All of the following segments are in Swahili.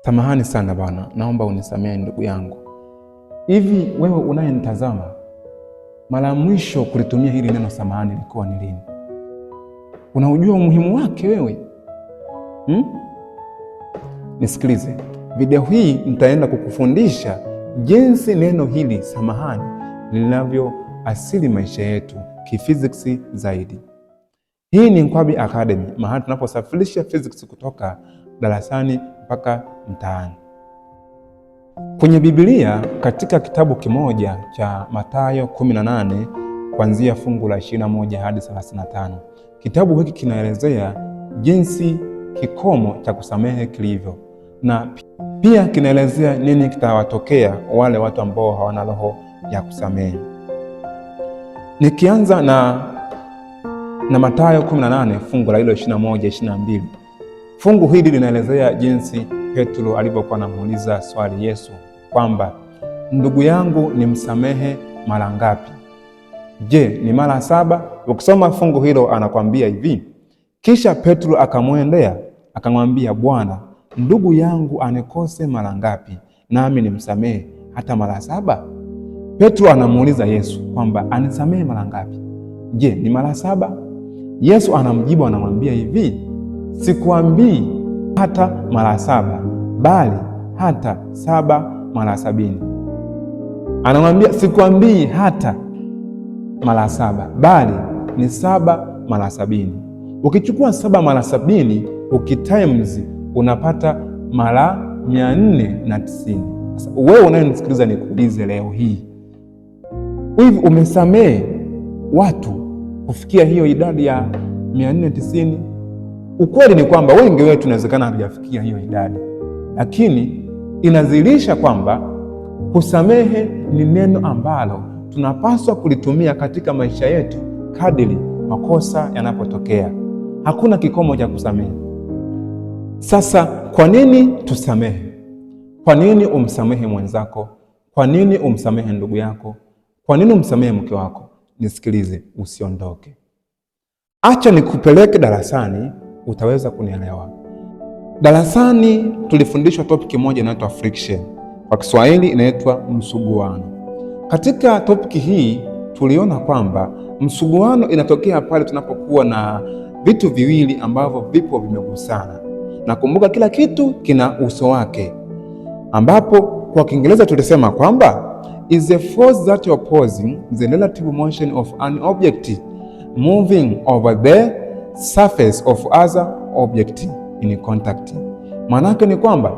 Samahani sana bwana, naomba unisamehe ndugu yangu. Hivi wewe unayenitazama, mara mwisho kulitumia hili neno samahani ilikuwa ni lini? Unaujua umuhimu wake wewe? Nisikilize, video hii nitaenda kukufundisha jinsi neno hili samahani linavyoasili maisha yetu kiphysics zaidi. Hii ni Nkwabi Academy, mahali tunaposafirisha physics kutoka darasani mpaka mtaani. Kwenye Biblia, katika kitabu kimoja cha Mathayo 18 kuanzia fungu la 21 hadi 35, kitabu hiki kinaelezea jinsi kikomo cha kusamehe kilivyo, na pia kinaelezea nini kitawatokea wale watu ambao hawana roho ya kusamehe. Nikianza na Mathayo 18 fungu la 21-22. Fungu hili linaelezea jinsi Petro alivyokuwa anamuuliza swali Yesu kwamba ndugu yangu nimsamehe mara ngapi? Je, ni mara 7? Ukisoma fungu hilo anakwambia hivi: kisha Petro akamwendea akamwambia, Bwana, ndugu yangu anikose mara ngapi nami nimsamehe hata mara 7? Petro anamuuliza Yesu kwamba anisamehe mara ngapi? Je, ni mara 7? Yesu anamjibu anamwambia hivi, sikuambii hata mara 7, bali hata 7 mara 70. Anamwambia sikuambii hata mara 7, bali ni 7 mara 70. Ukichukua 7 mara 70 ukitimes unapata mara 490. Sasa wewe unayenisikiliza nikuulize leo hii, hivi umesamehe watu kufikia hiyo idadi ya 490? Ukweli ni kwamba wengi wetu tunawezekana hatujafikia hiyo idadi, lakini inadhihirisha kwamba kusamehe ni neno ambalo tunapaswa kulitumia katika maisha yetu kadiri makosa yanapotokea. Hakuna kikomo cha kusamehe. Sasa kwa nini tusamehe? Kwa nini umsamehe mwenzako? Kwa nini umsamehe ndugu yako? Kwa nini umsamehe mke wako? Nisikilize, usiondoke. Acha nikupeleke darasani, utaweza kunielewa. Darasani tulifundishwa topic moja inaitwa friction. Kwa Kiswahili inaitwa msuguano. Katika topic hii tuliona kwamba msuguano inatokea pale tunapokuwa na vitu viwili ambavyo vipo vimegusana. Na kumbuka kila kitu kina uso wake, ambapo kwa Kiingereza tulisema kwamba is a force that opposing the relative motion of an object moving over the surface of other object in contact. Maanake ni kwamba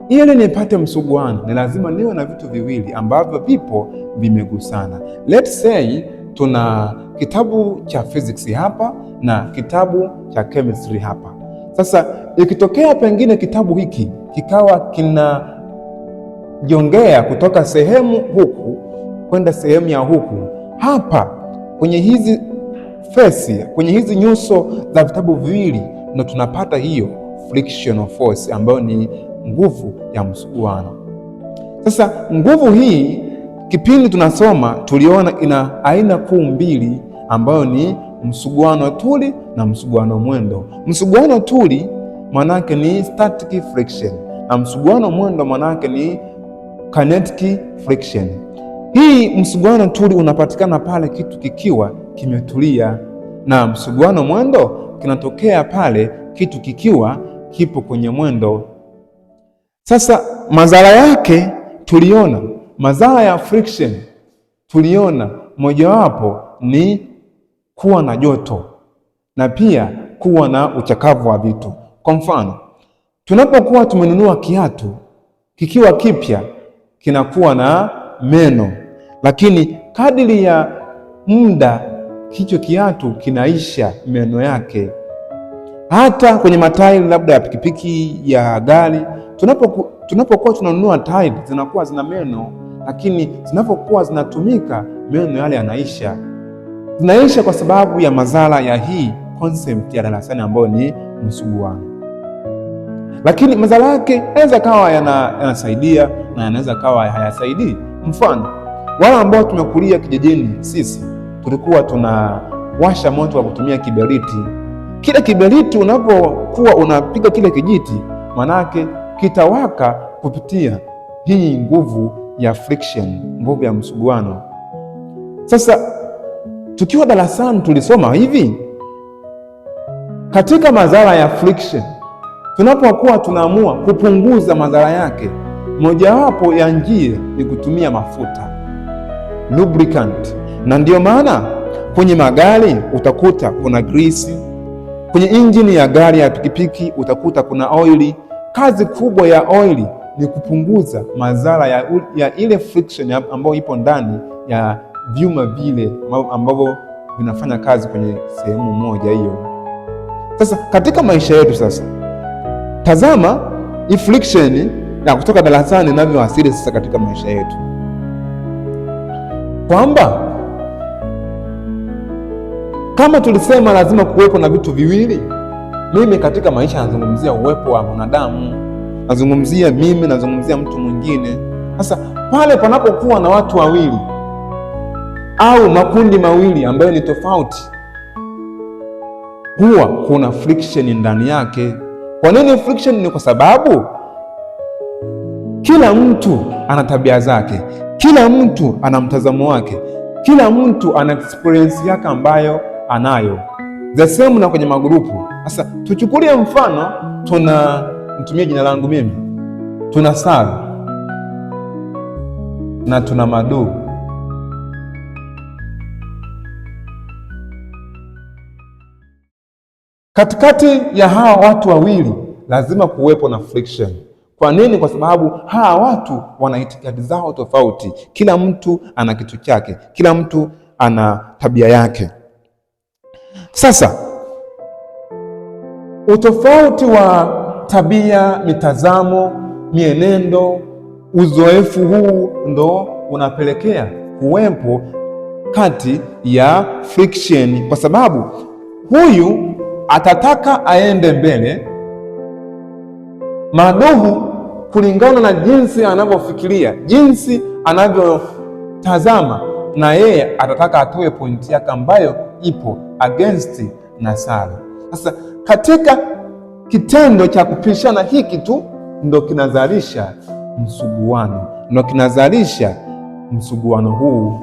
ili nipate msuguano ni lazima niwe na vitu viwili ambavyo vipo vimegusana. Let's say tuna kitabu cha physics hapa na kitabu cha chemistry hapa. Sasa ikitokea pengine kitabu hiki kikawa kinajongea kutoka sehemu huku kwenda sehemu ya huku, hapa kwenye hizi face, kwenye hizi nyuso za vitabu viwili ndio tunapata hiyo frictional force ambayo ni nguvu ya msuguano. Sasa nguvu hii kipindi tunasoma tuliona ina aina kuu mbili ambayo ni msuguano tuli na msuguano mwendo. Msuguano tuli manake ni static friction na msuguano mwendo manake ni kinetic friction. Hii msuguano tuli unapatikana pale kitu kikiwa kimetulia, na msuguano mwendo kinatokea pale kitu kikiwa kipo kwenye mwendo. Sasa madhara yake tuliona, madhara ya friction tuliona mojawapo ni kuwa na joto na pia kuwa na uchakavu wa vitu. Kwa mfano, tunapokuwa tumenunua kiatu kikiwa kipya kinakuwa na meno, lakini kadiri ya muda hicho kiatu kinaisha meno yake. Hata kwenye matairi labda ya pikipiki, ya gari, tunapokuwa tunanunua tairi zinakuwa zina meno, lakini zinapokuwa zinatumika meno yale yanaisha. Zinaisha kwa sababu ya madhara ya hii concept ya darasani ambayo ni msuguano. Lakini madhara yake yanaweza kawa yanasaidia na yanaweza kawa hayasaidii. Mfano, wale ambao tumekulia kijijini, sisi tulikuwa tunawasha moto wa kutumia kiberiti. Kile kiberiti unapokuwa unapiga kile kijiti, manake kitawaka kupitia hii nguvu ya friction, nguvu ya msuguano. Sasa tukiwa darasani tulisoma hivi, katika madhara ya friction, tunapokuwa tunaamua kupunguza madhara yake, mojawapo ya njia ni kutumia mafuta, lubricant. Na ndio maana kwenye magari utakuta kuna grisi, kwenye injini ya gari ya pikipiki utakuta kuna oili. Kazi kubwa ya oili ni kupunguza madhara ya ile friction ambayo ipo ndani ya vyuma vile ambavyo vinafanya kazi kwenye sehemu moja hiyo. Sasa katika maisha yetu sasa, tazama hii friction na kutoka darasani inavyoathiri sasa katika maisha yetu, kwamba kama tulisema lazima kuwepo na vitu viwili. Mimi katika maisha nazungumzia uwepo wa mwanadamu, nazungumzia mimi, nazungumzia mtu mwingine. Sasa pale panapokuwa na watu wawili au makundi mawili ambayo ni tofauti, huwa kuna friction ndani yake. Kwa nini friction? Ni kwa sababu kila mtu ana tabia zake, kila mtu ana mtazamo wake, kila mtu ana experience yake ambayo anayo. The same na kwenye magrupu. Sasa tuchukulie mfano, mtumie jina langu mimi, tuna Salu na tuna Madu. Katikati ya hawa watu wawili lazima kuwepo na friction. Kwa nini? Kwa sababu hawa watu wana itikadi zao tofauti, kila mtu ana kitu chake, kila mtu ana tabia yake. Sasa utofauti wa tabia, mitazamo, mienendo, uzoefu huu ndo unapelekea kuwepo kati ya friction, kwa sababu huyu atataka aende mbele, Maduhu kulingana na jinsi anavyofikiria, jinsi anavyotazama, na yeye atataka atoe pointi yake ambayo ipo against na Salu. Sasa katika kitendo cha kupishana hiki tu ndo kinazalisha msuguano, ndo kinazalisha msuguano huu.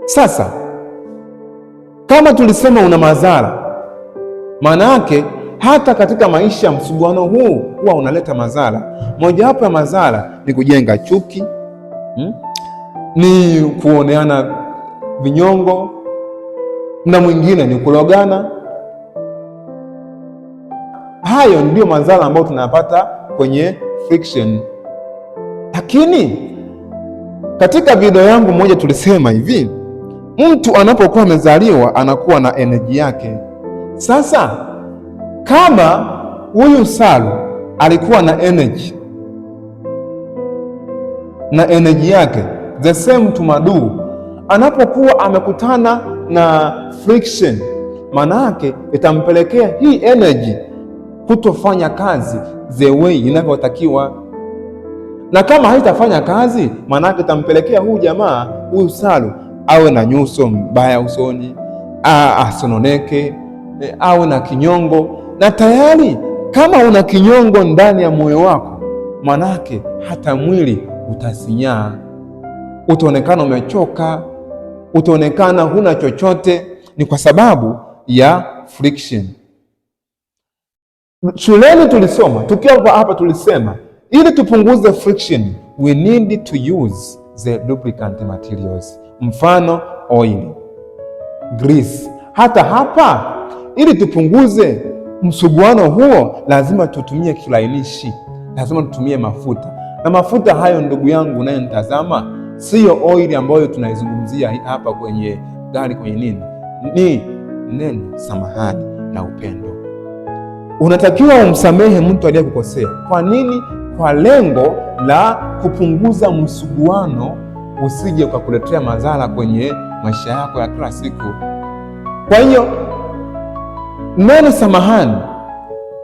Sasa kama tulisema una madhara, maana yake hata katika maisha msuguano huu huwa unaleta madhara. Mojawapo ya madhara ni kujenga chuki, ni kuoneana vinyongo, na mwingine ni kulogana. Hayo ndio madhara ambayo tunayapata kwenye friction. Lakini katika video yangu moja tulisema hivi, mtu anapokuwa amezaliwa anakuwa na energy yake. Sasa kama huyu Salu alikuwa na energy yake, the same to Madu, anapokuwa amekutana na friction, maana yake itampelekea hii energy kutofanya kazi the way inavyotakiwa, na kama haitafanya kazi, maana yake itampelekea huyu Salu awe na nyuso mbaya usoni, asononeke, awe na kinyongo. Na tayari kama una kinyongo ndani ya moyo wako, manake hata mwili utasinyaa, utaonekana umechoka, utaonekana huna chochote. Ni kwa sababu ya friction. Shuleni tulisoma, tukiwa hapa tulisema, ili tupunguze friction we need to use the lubricant materials, mfano oil, grease. Hata hapa ili tupunguze msuguano huo lazima tutumie kilainishi, lazima tutumie mafuta. Na mafuta hayo, ndugu yangu unayenitazama, siyo oil ambayo tunaizungumzia hapa kwenye gari, kwenye nini, ni neno samahani na upendo. Unatakiwa umsamehe mtu aliyekukosea. Kwa nini? Kwa lengo la kupunguza msuguano usije ukakuletea madhara kwenye maisha yako ya kila siku. Kwa hiyo neno samahani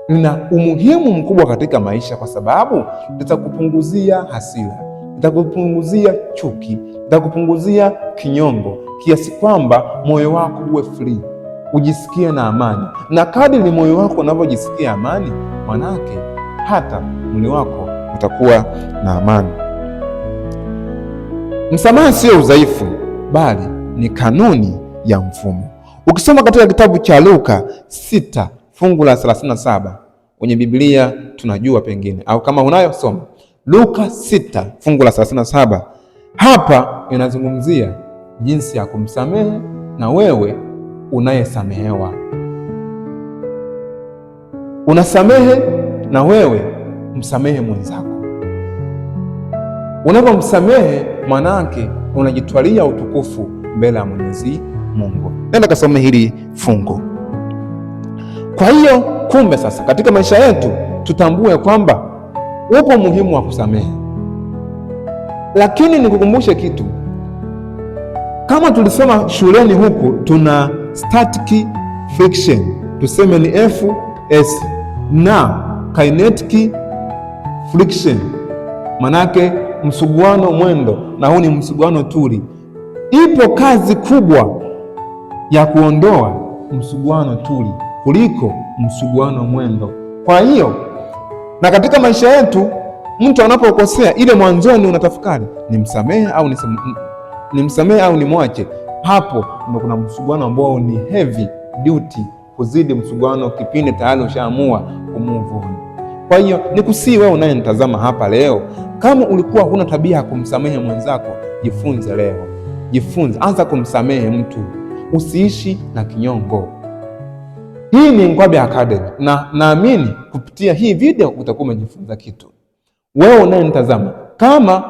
lina umuhimu mkubwa katika maisha, kwa sababu litakupunguzia hasira, litakupunguzia chuki, litakupunguzia kinyongo, kiasi kwamba moyo wako uwe free, ujisikie na amani. Na kadri moyo wako unavyojisikia amani, manake hata mwili wako utakuwa na amani. Msamaha sio udhaifu, bali ni kanuni ya mfumo. Ukisoma katika kitabu cha Luka 6 fungu la 37 kwenye Biblia tunajua pengine, au kama unayo soma Luka 6 fungu la 37. Hapa inazungumzia jinsi ya kumsamehe na wewe unayesamehewa. Unasamehe na wewe msamehe mwenzako. Unapomsamehe manake unajitwalia utukufu mbele ya Mwenyezi Mungu. Nenda kasome hili fungu. Kwa hiyo kumbe sasa katika maisha yetu tutambue kwamba upo muhimu wa kusamehe. Lakini nikukumbushe kitu. Kama tulisoma shuleni huku tuna static friction, tuseme ni FS, na kinetic friction manake msuguano mwendo, na huu ni msuguano tuli. Ipo kazi kubwa ya kuondoa msuguano tuli kuliko msuguano mwendo. Kwa hiyo na katika maisha yetu mtu anapokosea, ile mwanzoni unatafakari nimsamehe au nimwache. Hapo ndio kuna msuguano ambao ni heavy duty kuzidi msuguano kipindi tayari ushaamua kumove on. Kwa hiyo nikusii wewe unayenitazama hapa leo, kama ulikuwa huna tabia ya kumsamehe mwenzako, jifunze leo. Jifunze, anza kumsamehe mtu. Usiishi na kinyongo. Hii ni Ngwabe Academy na naamini kupitia hii video utakuwa umejifunza kitu. Wewe unayenitazama, kama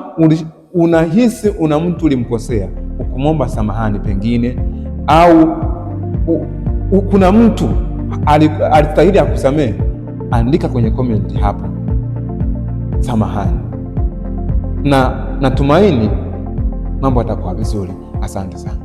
unahisi una mtu ulimkosea, ukumwomba samahani pengine, au kuna mtu alistahili akusamehe, andika kwenye comment hapo samahani, na natumaini mambo yatakuwa vizuri. Asante sana.